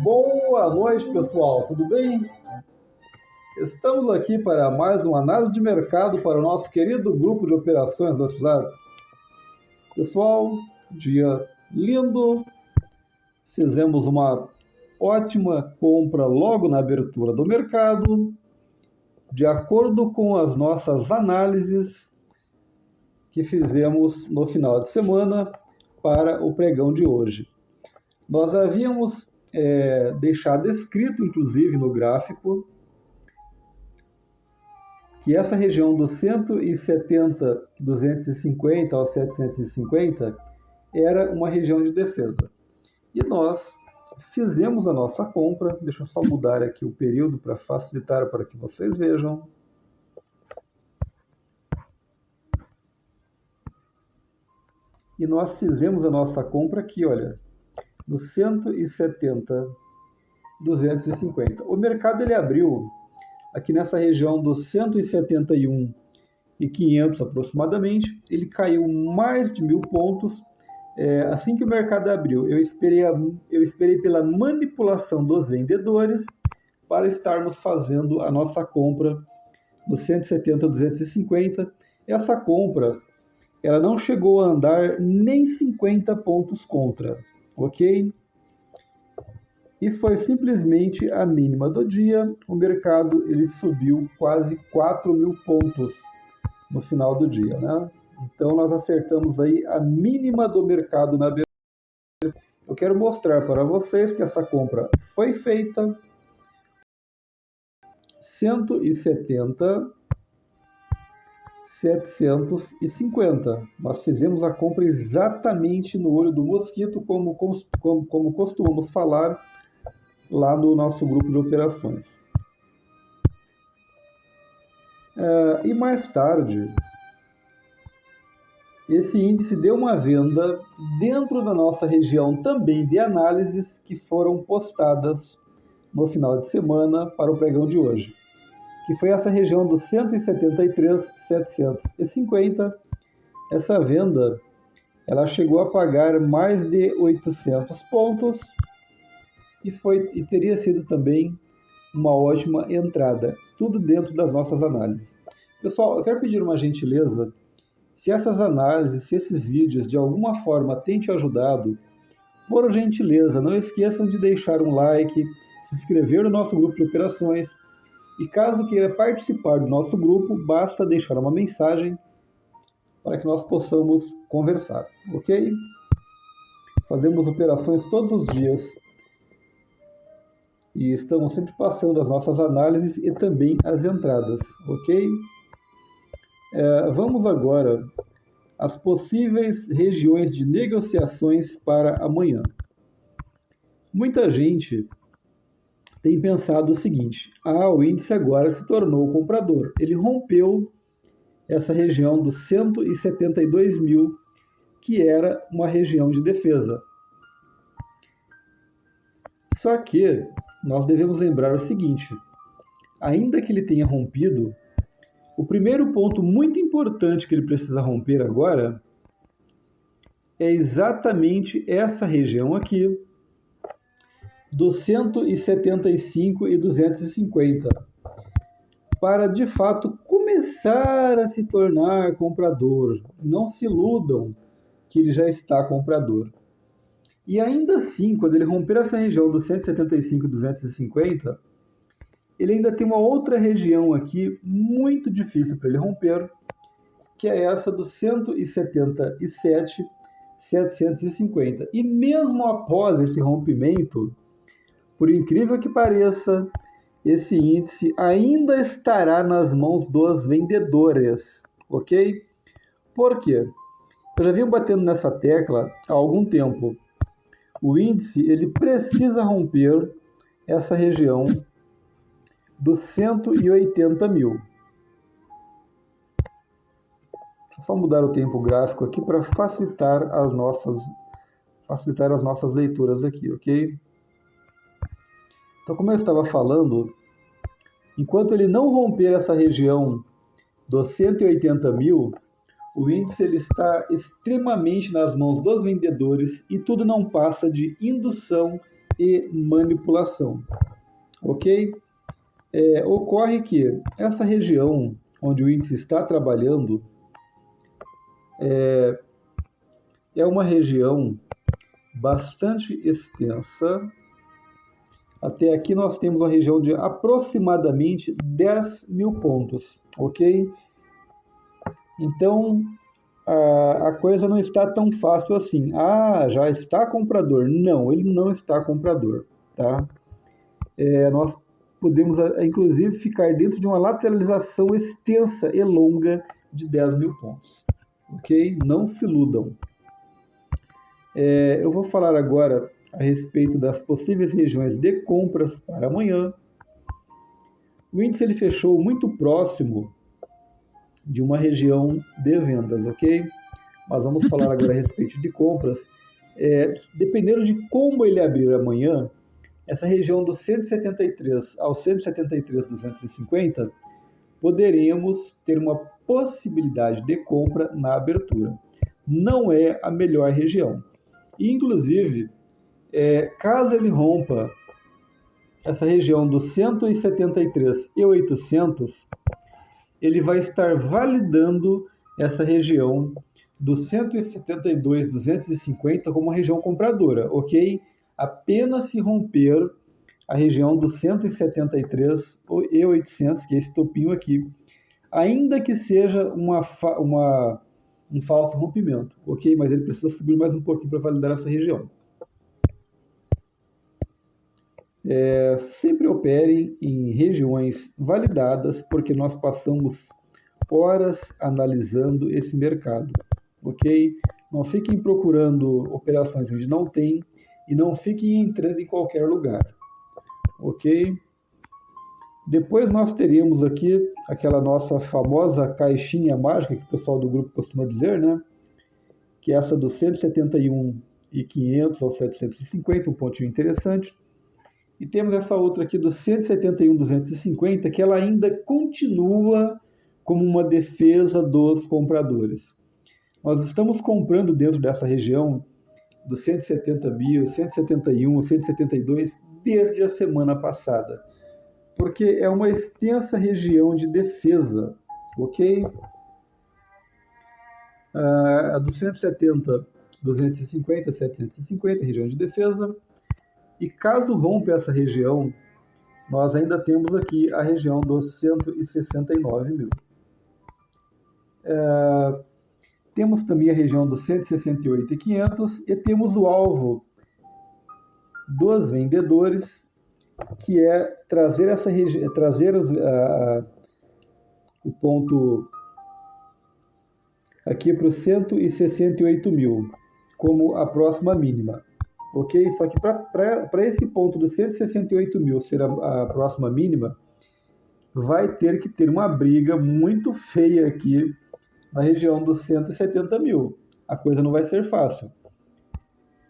Boa noite, pessoal, tudo bem? Estamos aqui para mais uma análise de mercado para o nosso querido grupo de operações do WhatsApp. Pessoal, dia lindo, fizemos uma ótima compra logo na abertura do mercado, de acordo com as nossas análises que fizemos no final de semana para o pregão de hoje. Nós havíamos deixado escrito, inclusive, no gráfico, que essa região dos 170, 250 aos 750 era uma região de defesa. E nós fizemos a nossa compra. Deixa eu só mudar aqui o período para facilitar para que vocês vejam. E nós fizemos a nossa compra aqui, olha, no 170, 250. O mercado ele abriu aqui nessa região dos 171.500 aproximadamente. Ele caiu mais de 1.000 pontos. Assim que o mercado abriu, eu esperei pela manipulação dos vendedores para estarmos fazendo a nossa compra no 170, 250. Essa compra ela não chegou a andar nem 50 pontos contra, ok? E foi simplesmente a mínima do dia. O mercado ele subiu quase 4.000 pontos no final do dia, né? Então nós acertamos aí a mínima do mercado na abertura. Eu quero mostrar para vocês que essa compra foi feita 170, 750. Nós fizemos a compra exatamente no olho do mosquito, como costumamos falar lá no nosso grupo de operações. E mais tarde, esse índice deu uma venda dentro da nossa região também de análises que foram postadas no final de semana para o pregão de hoje, que foi essa região dos 173.750. Essa venda ela chegou a pagar mais de 800 pontos e teria sido também uma ótima entrada, tudo dentro das nossas análises. Pessoal, eu quero pedir uma gentileza. Se essas análises, se esses vídeos de alguma forma têm te ajudado, por gentileza, não esqueçam de deixar um like, se inscrever no nosso grupo de operações e caso queira participar do nosso grupo, basta deixar uma mensagem para que nós possamos conversar, ok? Fazemos operações todos os dias e estamos sempre passando as nossas análises e também as entradas, ok? Vamos agora às possíveis regiões de negociações para amanhã. Muita gente tem pensado o seguinte: o índice agora se tornou comprador. Ele rompeu essa região dos 172.000, que era uma região de defesa. Só que nós devemos lembrar o seguinte: ainda que ele tenha rompido, o primeiro ponto muito importante que ele precisa romper agora é exatamente essa região aqui, dos 175 e 250, para de fato começar a se tornar comprador. Não se iludam que ele já está comprador. E ainda assim, quando ele romper essa região dos 175 e 250, ele ainda tem uma outra região aqui muito difícil para ele romper, que é essa dos 177.750. E mesmo após esse rompimento, por incrível que pareça, esse índice ainda estará nas mãos dos vendedores, ok? Por quê? Eu já venho batendo nessa tecla há algum tempo. O índice ele precisa romper essa região dos 180.000. Deixa eu só mudar o tempo gráfico aqui para facilitar as nossas leituras aqui, ok? Então, como eu estava falando, Enquanto ele não romper essa região dos 180 mil, o índice ele está extremamente nas mãos dos vendedores e tudo não passa de indução e manipulação, ok? Ocorre que essa região onde o índice está trabalhando é uma região bastante extensa. Até aqui nós temos uma região de aproximadamente 10 mil pontos, ok? Então, a coisa não está tão fácil assim. Ah, já está comprador. Não, ele não está comprador, tá? Nós podemos, inclusive, ficar dentro de uma lateralização extensa e longa de 10 mil pontos, ok? Não se iludam. Eu vou falar agora a respeito das possíveis regiões de compras para amanhã. O índice ele fechou muito próximo de uma região de vendas, ok? Mas vamos falar agora a respeito de compras. Dependendo de como ele abrir amanhã, essa região dos 173 ao 173,250, poderemos ter uma possibilidade de compra na abertura. Não é a melhor região. Inclusive, caso ele rompa essa região dos 173,800, ele vai estar validando essa região dos 172,250 como uma região compradora, ok? Apenas se romper a região dos 173,800, que é esse topinho aqui, ainda que seja um falso rompimento, ok? Mas ele precisa subir mais um pouquinho para validar essa região. Sempre operem em regiões validadas, porque nós passamos horas analisando esse mercado, ok? Não fiquem procurando operações onde não tem e não fiquem entrando em qualquer lugar, ok? Depois nós teríamos aqui aquela nossa famosa caixinha mágica que o pessoal do grupo costuma dizer, né? Que é essa dos 171.500 ao 750, um pontinho interessante. E temos essa outra aqui do 171.250, que ela ainda continua como uma defesa dos compradores. Nós estamos comprando dentro dessa região dos 170 mil, 171, 172 desde a semana passada, porque é uma extensa região de defesa, ok? A dos 170, 250, 750, região de defesa. E caso rompa essa região, nós ainda temos aqui a região dos 169 mil. Temos também a região dos 168.500 e temos o alvo dos vendedores, que é trazer essa região, o ponto aqui para os 168 mil como a próxima mínima. Ok? Só que para esse ponto dos 168 mil ser a próxima mínima, vai ter que ter uma briga muito feia aqui na região dos 170 mil. A coisa não vai ser fácil,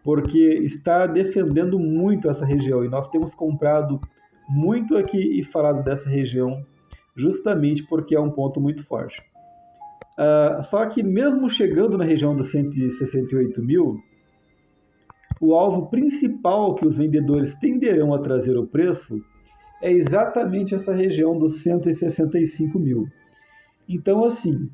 porque está defendendo muito essa região e nós temos comprado muito aqui e falado dessa região justamente porque é um ponto muito forte. Só que mesmo chegando na região dos 168 mil, o alvo principal que os vendedores tenderão a trazer o preço é exatamente essa região dos 165 mil. Então, assim,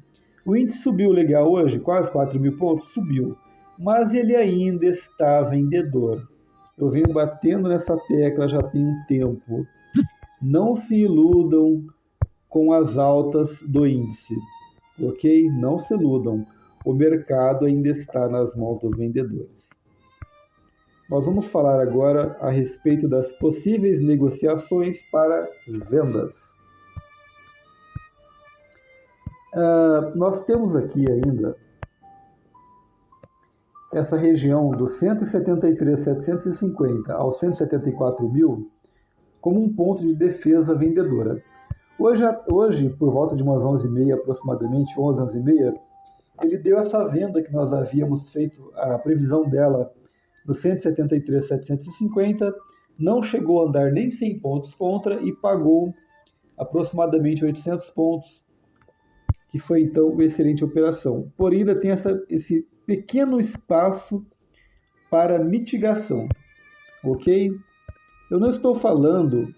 o índice subiu legal hoje, quase 4 mil pontos, subiu, mas ele ainda está vendedor. Eu venho batendo nessa tecla já tem um tempo. Não se iludam com as altas do índice, ok? Não se iludam. O mercado ainda está nas mãos dos vendedores. Nós vamos falar agora a respeito das possíveis negociações para vendas. Nós temos aqui ainda essa região dos 173.750 ao 174 mil como um ponto de defesa vendedora. Hoje, por volta de umas 11h30 aproximadamente, 11h30, ele deu essa venda que nós havíamos feito, a previsão dela do 173.750, não chegou a andar nem 100 pontos contra e pagou aproximadamente 800 pontos, que foi então uma excelente operação. Porém, ainda tem esse pequeno espaço para mitigação, ok? Eu não estou falando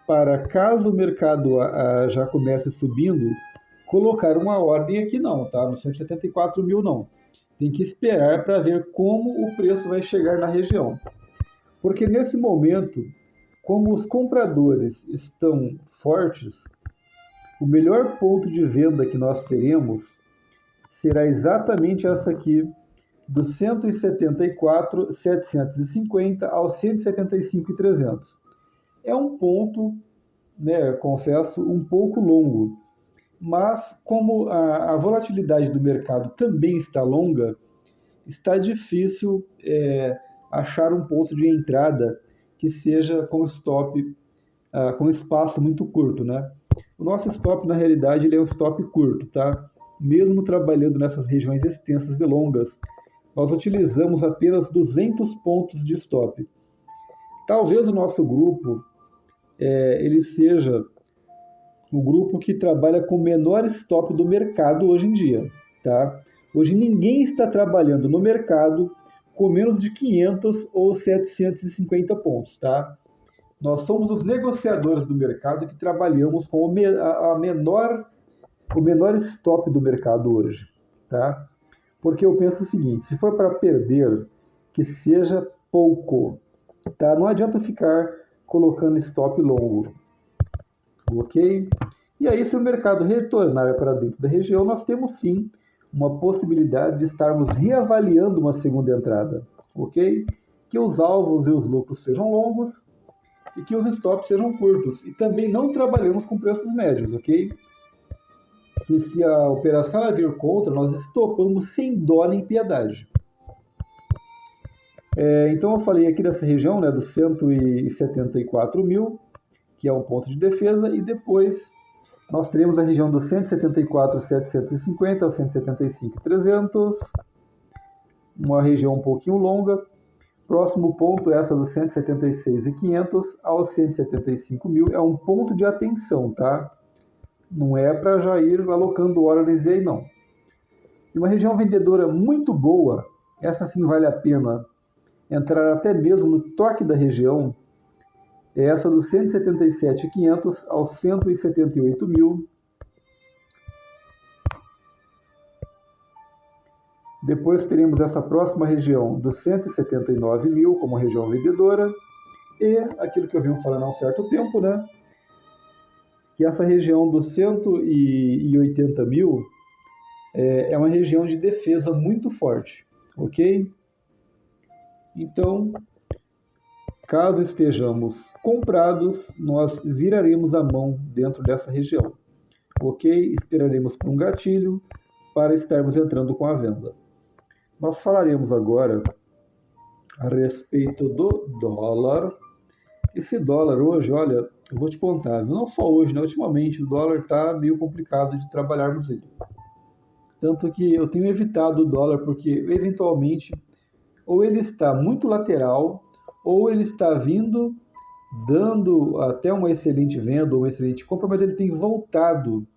para, caso o mercado já comece subindo, colocar uma ordem aqui não, tá? No 174 mil não. Tem que esperar para ver como o preço vai chegar na região. Porque nesse momento, como os compradores estão fortes, o melhor ponto de venda que nós teremos será exatamente essa aqui, do 174.750 ao 175.300. É um ponto, né, confesso, um pouco longo, mas como a volatilidade do mercado também está longa, está difícil achar um ponto de entrada que seja com stop, com espaço muito curto, né? O nosso stop, na realidade, ele é um stop curto, tá? Mesmo trabalhando nessas regiões extensas e longas, nós utilizamos apenas 200 pontos de stop. Talvez o nosso grupo ele seja o grupo que trabalha com o menor stop do mercado hoje em dia, tá? Hoje ninguém está trabalhando no mercado com menos de 500 ou 750 pontos, tá? Nós somos os negociadores do mercado que trabalhamos com o menor stop do mercado hoje, tá? Porque eu penso o seguinte, se for para perder, que seja pouco, tá? Não adianta ficar colocando stop longo, ok? E aí, se o mercado retornar para dentro da região, nós temos sim uma possibilidade de estarmos reavaliando uma segunda entrada, ok? Que os alvos e os lucros sejam longos e que os stops sejam curtos. E também não trabalhamos com preços médios, ok? Se a operação vir contra, nós estopamos sem dó nem piedade. Então eu falei aqui dessa região, né, dos 174 mil, que é um ponto de defesa, e depois nós teremos a região dos 174.750 ao 175.300, uma região um pouquinho longa. Próximo ponto, essa dos 176.500 aos 175 mil, é um ponto de atenção, tá? Não é para já ir alocando ordens aí, não. E uma região vendedora muito boa, essa sim vale a pena entrar até mesmo no toque da região, é essa dos 177.500 aos 178 mil. Depois teremos essa próxima região dos 179 mil como região vendedora. E aquilo que eu venho falando há um certo tempo, né? Que essa região dos 180 mil é uma região de defesa muito forte, ok? Então, caso estejamos comprados, nós viraremos a mão dentro dessa região, ok? Esperaremos por um gatilho para estarmos entrando com a venda. Nós falaremos agora a respeito do dólar. Esse dólar hoje, olha, eu vou te contar, não só hoje, né? Ultimamente o dólar está meio complicado de trabalharmos ele. Tanto que eu tenho evitado o dólar porque, eventualmente, ou ele está muito lateral, ou ele está vindo, dando até uma excelente venda ou uma excelente compra, mas ele tem voltado,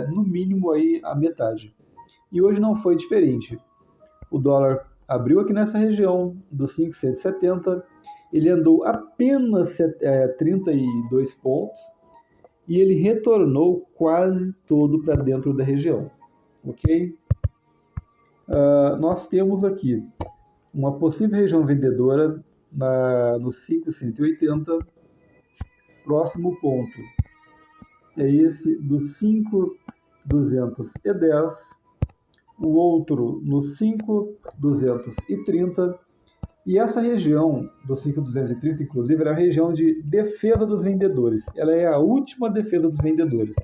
no mínimo, aí a metade. E hoje não foi diferente. O dólar abriu aqui nessa região dos 5,170, ele andou apenas 32 pontos e ele retornou quase todo para dentro da região, ok? Nós temos aqui uma possível região vendedora no 5,180, próximo ponto é esse dos 5,210, o outro no 5,230, e essa região do 5,230, inclusive, é a região de defesa dos vendedores. Ela é a última defesa dos vendedores.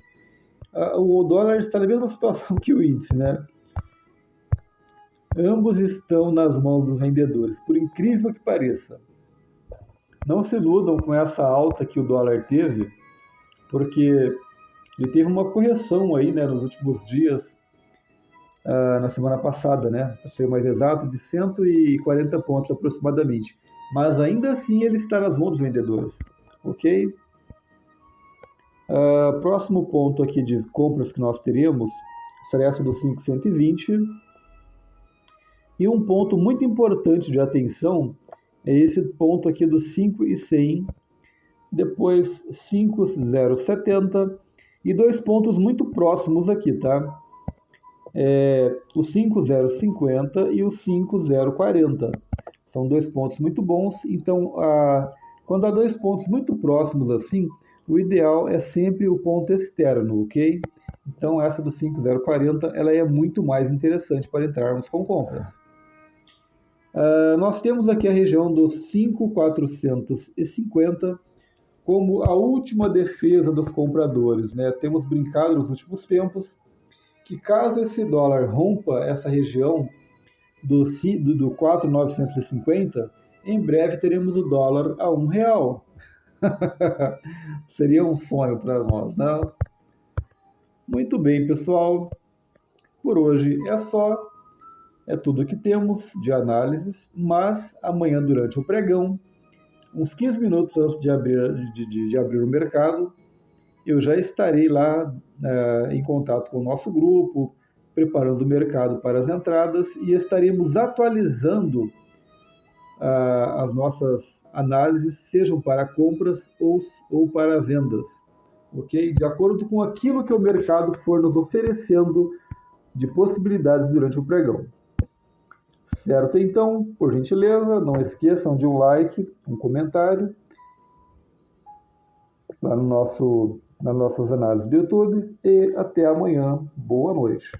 O dólar está na mesma situação que o índice, né? Ambos estão nas mãos dos vendedores, por incrível que pareça. Não se iludam com essa alta que o dólar teve, porque ele teve uma correção aí, né, nos últimos dias, na semana passada, né, para ser mais exato, de 140 pontos aproximadamente. Mas ainda assim ele está nas mãos dos vendedores, ok? Próximo ponto aqui de compras que nós teremos será essa do 5,120. E um ponto muito importante de atenção é esse ponto aqui do 5,100, depois 5,070 e dois pontos muito próximos aqui, tá? O 5,050 e o 5,040. São dois pontos muito bons, então quando há dois pontos muito próximos assim, o ideal é sempre o ponto externo, ok? Então essa do 5,040 ela é muito mais interessante para entrarmos com compras. Nós temos aqui a região dos 5,450 como a última defesa dos compradores, né? Temos brincado nos últimos tempos que caso esse dólar rompa essa região do 4,950, em breve teremos o dólar a R$1. Seria um sonho para nós, né? Muito bem, pessoal. Por hoje é só. É tudo que temos de análises, mas amanhã durante o pregão, uns 15 minutos antes de abrir o mercado, eu já estarei lá em contato com o nosso grupo, preparando o mercado para as entradas e estaremos atualizando as nossas análises, sejam para compras ou para vendas, ok? De acordo com aquilo que o mercado for nos oferecendo de possibilidades durante o pregão. Certo? Então, por gentileza, não esqueçam de um like, um comentário lá nas nossas análises do YouTube e até amanhã. Boa noite.